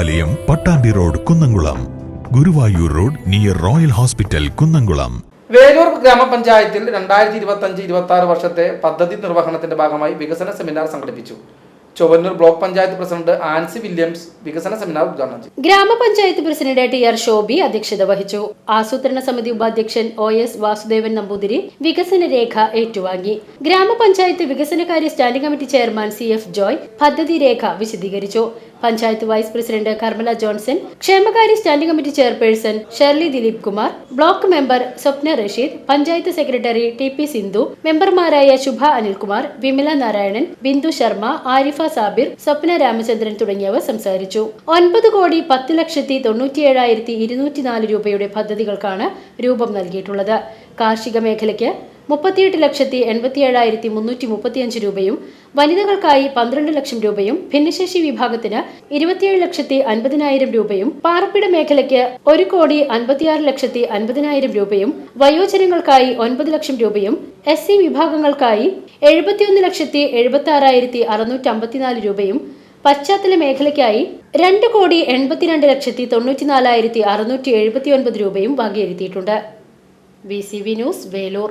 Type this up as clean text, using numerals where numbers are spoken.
ദേവാലയം, Pattambi road, Kunnamkulam. Guruvayur road near royal hospital, Kunnamkulam. Velur ഗ്രാമപഞ്ചായത്തിൽ 2025-26 വർഷത്തെ പദ്ധതി നിർവഹണത്തിന്റെ ഭാഗമായി വികസന സെമിനാർ സംഘടിപ്പിച്ചു. Chowwannur block panchayat president Ancy Williams വികസന സെമിനാർ ഉദ്ഘാടനം ചെയ്തു. ഗ്രാമപഞ്ചായത്ത് പ്രസിഡന്റ് ടി.ആർ. ശോഭി അധ്യക്ഷത വഹിച്ചു. ആസൂത്രണ സമിതി ഉപാധ്യക്ഷൻ OS വാസുദേവൻ നമ്പൂതിരി വികസന രേഖ ഏറ്റുവാങ്ങി. ഗ്രാമപഞ്ചായത്ത് വികസനകാര്യ standing committee chairman CF Joy പദ്ധതി രേഖ വിശദീകരിച്ചു. Panchayat vice president Karmala Johnson, ക്ഷേമകാര്യ standing committee chairperson Sherly Dileep Kumar, block member Swapna Rasheed, panchayat secretary TP Sindhu, മെമ്പർമാരായ ശുഭ അനിൽകുമാർ, വിമല നാരായണൻ, ബിന്ദു ശർമ്മ, ആരിഫ സാബിർ, സ്വപ്ന രാമചന്ദ്രൻ തുടങ്ങിയവർ സംസാരിച്ചു. 9,10,97,204 രൂപയുടെ പദ്ധതികൾക്കാണ് രൂപം നൽകിയിട്ടുള്ളത്. കാർഷിക മേഖലയ്ക്ക് 38,87,335 രൂപയും, വനിതകൾക്കായി 12 ലക്ഷം രൂപയും, ഭിന്നശേഷി വിഭാഗത്തിന് 27,50,000 രൂപയും, പാർപ്പിട മേഖലയ്ക്ക് 1,56,50,000 രൂപയും, വയോജനങ്ങൾക്കായി 9 ലക്ഷം രൂപയും, SC വിഭാഗങ്ങൾക്കായി 71,76,654 രൂപയും, പശ്ചാത്തല മേഖലയ്ക്കായി 2,82,94,679 രൂപയും വകയിരുത്തിയിട്ടുണ്ട്. VCV news, Velur.